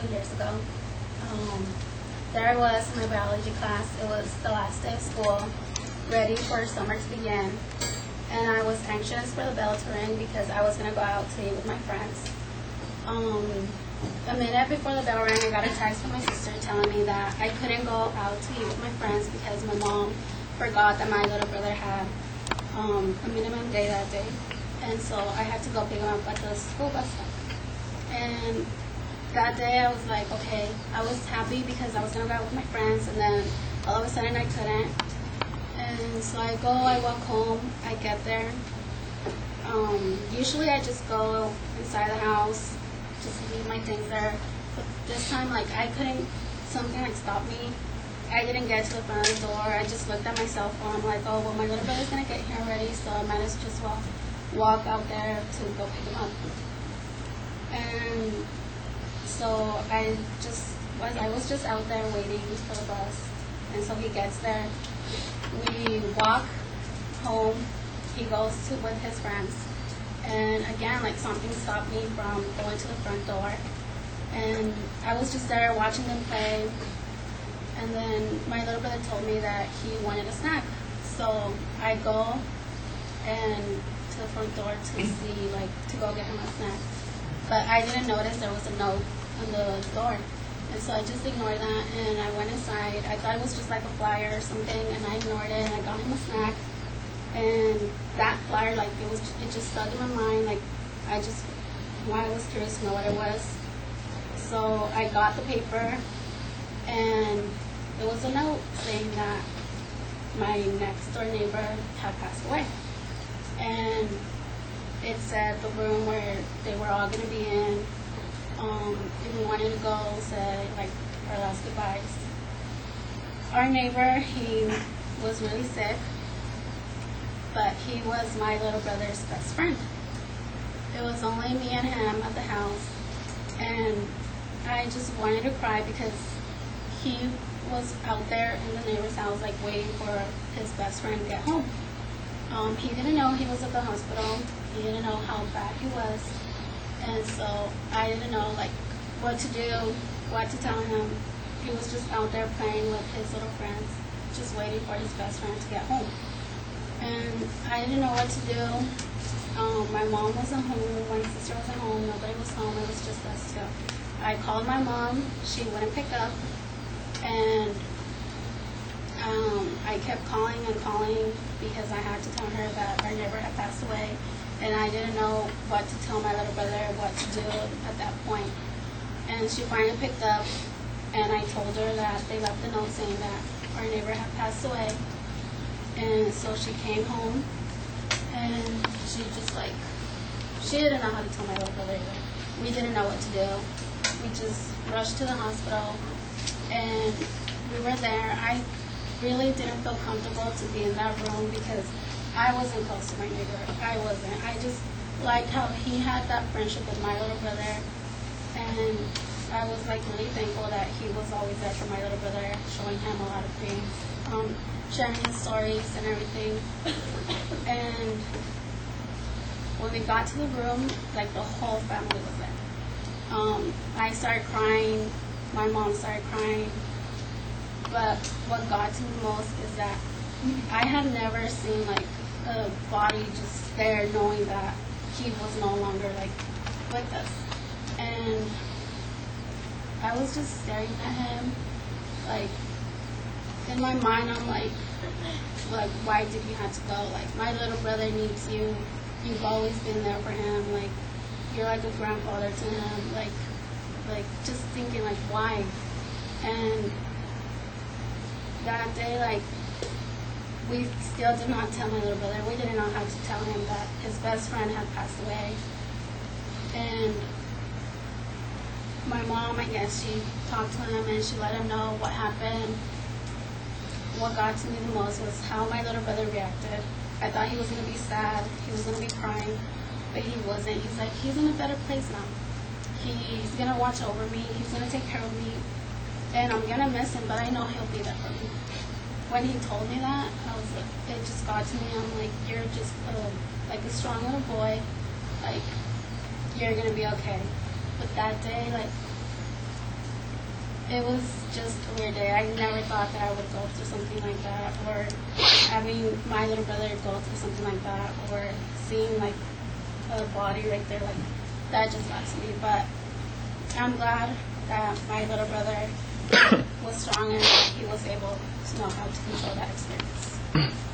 couple of years ago. There I was in my biology class. It was the last day of school, ready for summer to begin. And I was anxious for the bell to ring because I was going to go out to eat with my friends. A minute before the bell rang, I got a text from my sister telling me that I couldn't go out to eat with my friends because my mom forgot that my little brother had a minimum day that day. And so I had to go pick him up at the school bus stop. And that day I was like, okay, I was happy because I was going to go out with my friends, and then all of a sudden I couldn't. And so I walk home, I get there. Usually I just go inside the house, just leave my things there. But this time, like, I couldn't, something like stopped me. I didn't get to the front of the door. I just looked at my cell phone. I'm like, oh, well, my little brother's going to get here already, so I might as well just walk out there to go pick him up. And so I was just out there waiting for the bus. And so he gets there. We walk home. He goes with his friends. And again, like, something stopped me from going to the front door. And I was just there watching them play. And then my little brother told me that he wanted a snack. So I go and to the front door to see, like, to go get him a snack. But I didn't notice there was a note on the door. And so I just ignored that, and I went inside. I thought it was just like a flyer or something, and I ignored it, and I got him a snack. And that flyer, like, it just stuck in my mind. Like, I was curious to know what it was. So I got the paper, and it was a note saying that my next door neighbor had passed away. And it said the room where they were all going to be in, if we wanted to go, say, like, our last goodbyes. Our neighbor, he was really sick, but he was my little brother's best friend. It was only me and him at the house, and I just wanted to cry because he was out there in the neighbor's house, like, waiting for his best friend to get home. He didn't know he was at the hospital. He didn't know how bad he was. And so I didn't know, like, what to do, what to tell him. He was just out there playing with his little friends, just waiting for his best friend to get home. And I didn't know what to do. My mom wasn't home, my sister wasn't home, nobody was home, it was just us two. I called my mom, she wouldn't pick up, and I kept calling and calling because I had to tell her that our neighbor had passed away, and I didn't know what to tell my little brother, what to do at that point. And she finally picked up, and I told her that they left a note saying that our neighbor had passed away. And so she came home, and she just, like, she didn't know how to tell my little brother either. We didn't know what to do. We just rushed to the hospital, and we were there. I really didn't feel comfortable to be in that room because I wasn't close to my neighbor. I wasn't. I just liked how he had that friendship with my little brother, and I was, like, really thankful that he was always there for my little brother, showing him a lot of things, sharing his stories and everything. And when we got to the room, like, the whole family was there. I started crying. My mom started crying. But what got to me most is that I had never seen, like, a body just there knowing that he was no longer, like, with us. And I was just staring at him, like, in my mind I'm like, why did you have to go? Like, my little brother needs you. You've always been there for him. Like, you're like a grandfather to him. Like just thinking, like, why? And that day, like, we still did not tell my little brother. We didn't know how to tell him that his best friend had passed away. And my mom, I guess, she talked to him and she let him know what happened. What got to me the most was how my little brother reacted. I thought he was going to be sad. He was going to be crying. But he wasn't. He's like, he's in a better place now. He's going to watch over me. He's going to take care of me. And I'm going to miss him, but I know he'll be there for me. When he told me that, I was like, it just got to me. I'm like, you're just like a strong little boy. Like, you're going to be okay. But that day, like, It was just a weird day. I never thought that I would go through something like that, or having my little brother go through something like that, or seeing like a body right there, like that just got to me. But I'm glad that my little brother was strong and he was able to know how to control that experience.